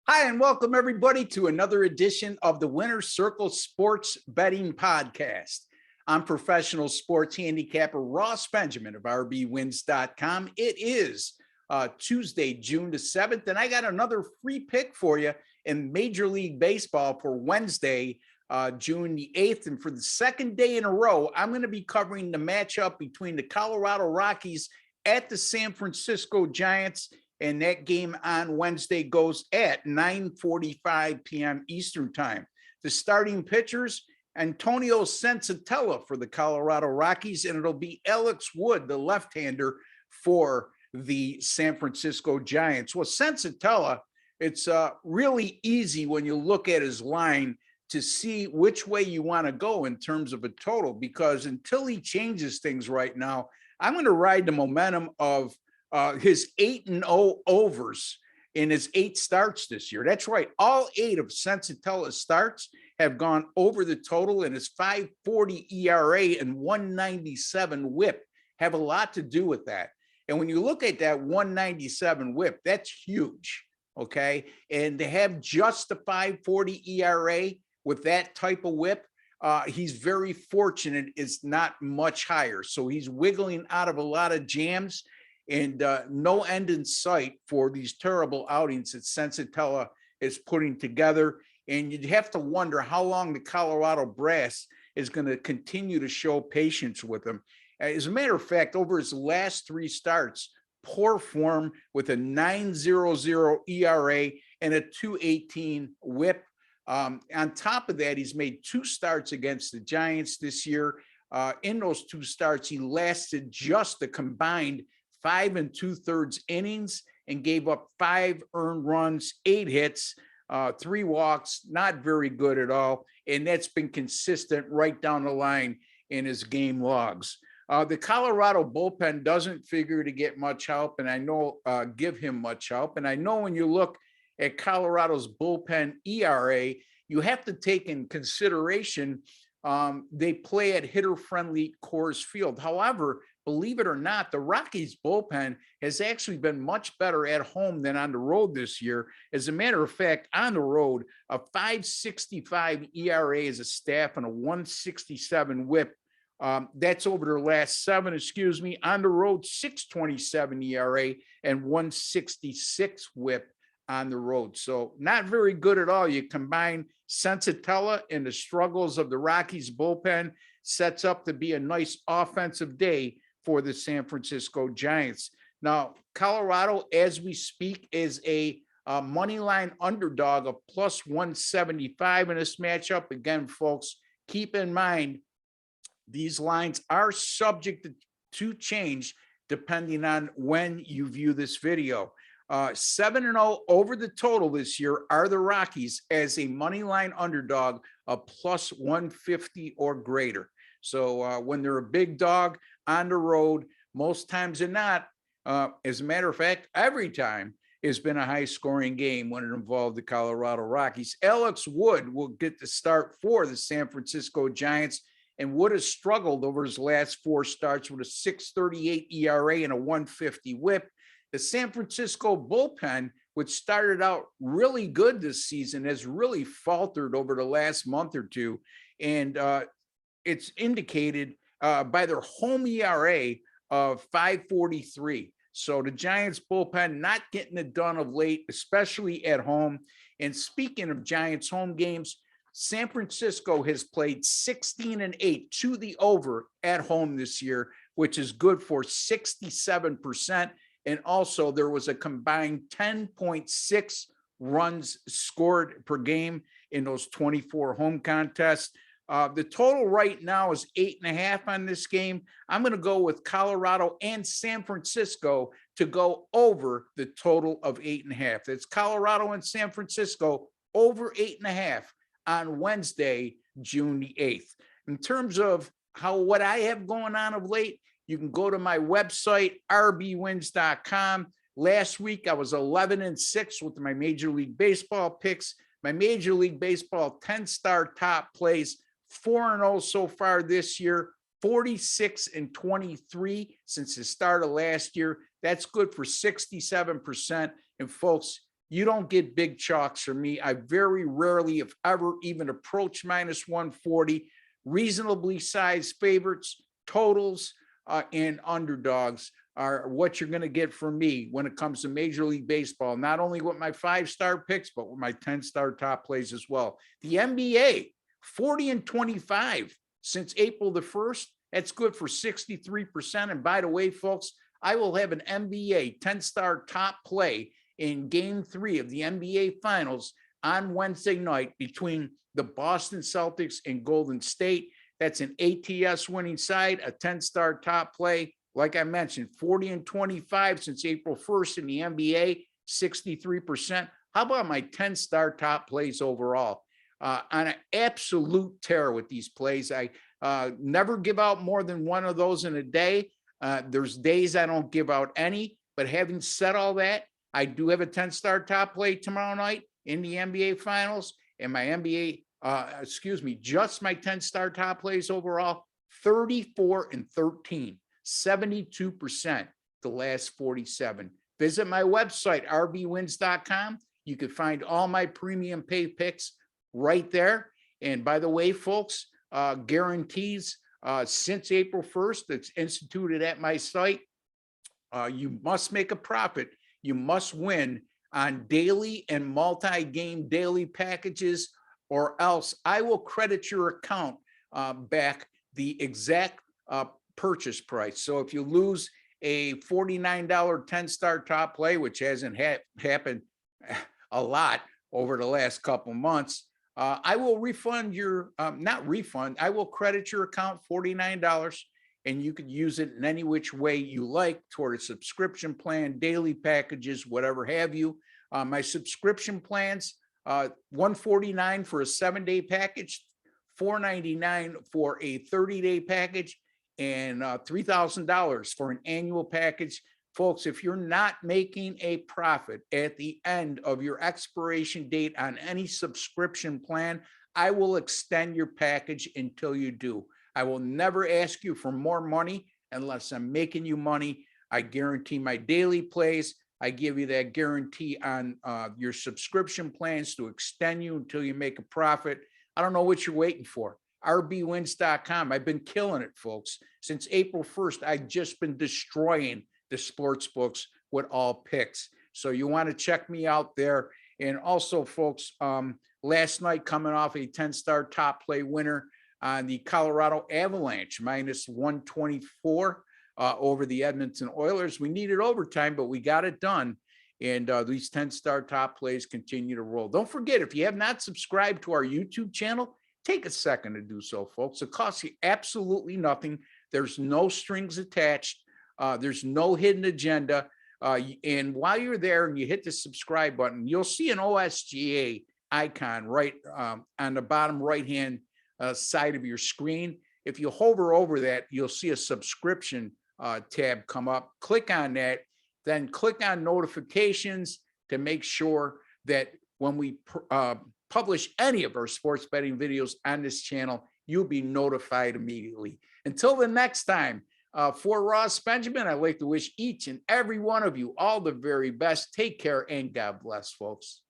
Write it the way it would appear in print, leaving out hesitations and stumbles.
Hi, and welcome everybody to another edition of the Winner's Circle Sports Betting Podcast. I'm professional sports handicapper Ross Benjamin of rbwins.com. It is Tuesday, June the 7th, and I got another free pick for you in Major League Baseball for Wednesday, June the 8th. And for the second day in a row, I'm going to be covering the matchup between the Colorado Rockies at the San Francisco Giants. And that game on Wednesday goes at 9:45 p.m. Eastern time. The starting pitchers, Antonio Sensatella for the Colorado Rockies, and it'll be Alex Wood, the left-hander, for the San Francisco Giants. Well, Sensatella, it's really easy when you look at his line to see which way you want to go in terms of a total, because until he changes things right now, I'm going to ride the momentum of his 8-0 overs in his 8 starts this year. That's right. All 8 of Sensatella's starts have gone over the total, and his 5.40 ERA and 197 whip have a lot to do with that. And when you look at that 197 whip, that's huge. Okay. And to have just the 5.40 ERA with that type of whip, he's very fortunate it's not much higher. So he's wiggling out of a lot of jams. And no end in sight for these terrible outings that Sensatella is putting together. And you'd have to wonder how long the Colorado brass is going to continue to show patience with him. As a matter of fact, over his last 3 starts, poor form with a 9.00 ERA and a 2.18 whip. On top of that, he's made 2 starts against the Giants this year. In those 2 starts, he lasted just a combined 5 2/3 innings and gave up 5 earned runs, 8 hits, 3 walks, not very good at all. And that's been consistent right down the line in his game logs. The Colorado bullpen doesn't figure to get much help, and I know give him much help. And I know when you look at Colorado's bullpen ERA, you have to take in consideration they play at hitter-friendly Coors Field. However, believe it or not, the Rockies bullpen has actually been much better at home than on the road this year. As a matter of fact, on the road, a 5.65 ERA as a staff and a 1.67 whip. That's over their last 7, on the road, 6.27 ERA and 1.66 whip on the road. So not very good at all. You combine Sensatella and the struggles of the Rockies bullpen, sets up to be a nice offensive day for the San Francisco Giants. Now, Colorado, as we speak, is a money line underdog of plus 175 in this matchup. Again, folks, keep in mind, these lines are subject to change depending on when you view this video. 7-0 over the total this year are the Rockies as a money line underdog of plus 150 or greater. So when they're a big dog on the road, most times than not, as a matter of fact, every time it's been a high scoring game when it involved the Colorado Rockies. Alex Wood will get the start for the San Francisco Giants, and Wood has struggled over his last 4 starts with a 6.38 ERA and a 1.50 whip. The San Francisco bullpen, which started out really good this season, has really faltered over the last month or two. And it's indicated by their home ERA of 5.43. So the Giants bullpen not getting it done of late, especially at home. And speaking of Giants home games, San Francisco has played 16-8 to the over at home this year, which is good for 67%. And also there was a combined 10.6 runs scored per game in those 24 home contests. The total right now is 8.5 on this game. I'm going to go with Colorado and San Francisco to go over the total of 8.5. It's Colorado and San Francisco over 8.5 on Wednesday, June the 8th. In terms of what I have going on of late, you can go to my website, rbwins.com. Last week, I was 11-6 with my Major League Baseball picks. My Major League Baseball 10-star top plays 4-0 so far this year, 46-23 since the start of last year. That's good for 67%. And folks, You don't get big chalks from me. I very rarely, if ever, even approach minus 140. Reasonably sized favorites, totals, and underdogs are what you're going to get from me when it comes to Major League Baseball, not only with my 5-star picks, but with my 10-star top plays as well. The NBA, 40-25 since April the 1st. That's good for 63%. And by the way, folks, I will have an NBA 10-star top play in Game 3 of the NBA Finals on Wednesday night between the Boston Celtics and Golden State. That's an ATS winning side, a 10-star top play. Like I mentioned, 40-25 since April 1st in the NBA, 63%. How about my 10-star top plays overall? On an absolute tear with these plays. I never give out more than one of those in a day. There's days I don't give out any, but having said all that, I do have a 10-star top play tomorrow night in the NBA Finals, and my just my 10-star top plays overall, 34-13, 72% the last 47. Visit my website, rbwins.com. You can find all my premium pay picks right there. And by the way, folks, guarantees since April 1st that's instituted at my site. You must make a profit. You must win on daily and multi-game daily packages, or else I will credit your account back the exact purchase price. So if you lose a $49 10-star top play, which hasn't happened a lot over the last couple months, I will refund your, not refund, I will credit your account $49, and you could use it in any which way you like toward a subscription plan, daily packages, whatever have you. My subscription plans, $149 for a 7-day package, $499 for a 30-day package, and $3,000 for an annual package. Folks, if you're not making a profit at the end of your expiration date on any subscription plan, I will extend your package until you do. I will never ask you for more money unless I'm making you money. I guarantee my daily plays. I give you that guarantee on your subscription plans to extend you until you make a profit. I don't know what you're waiting for. rbwins.com. I've been killing it, folks. Since April 1st, I've just been destroying the sports books with all picks. So you want to check me out there. And also, folks, last night coming off a 10-star top play winner on the Colorado Avalanche, minus 124 over the Edmonton Oilers. We needed overtime, but we got it done. And these 10-star top plays continue to roll. Don't forget, if you have not subscribed to our YouTube channel, take a second to do so, folks. It costs you absolutely nothing. There's no strings attached. There's no hidden agenda. And while you're there and you hit the subscribe button, you'll see an OSGA icon right on the bottom right-hand side of your screen. If you hover over that, you'll see a subscription tab come up. Click on that, then click on notifications to make sure that when we publish any of our sports betting videos on this channel, you'll be notified immediately. Until the next time, for Ross Benjamin, I'd like to wish each and every one of you all the very best. Take care and God bless, folks.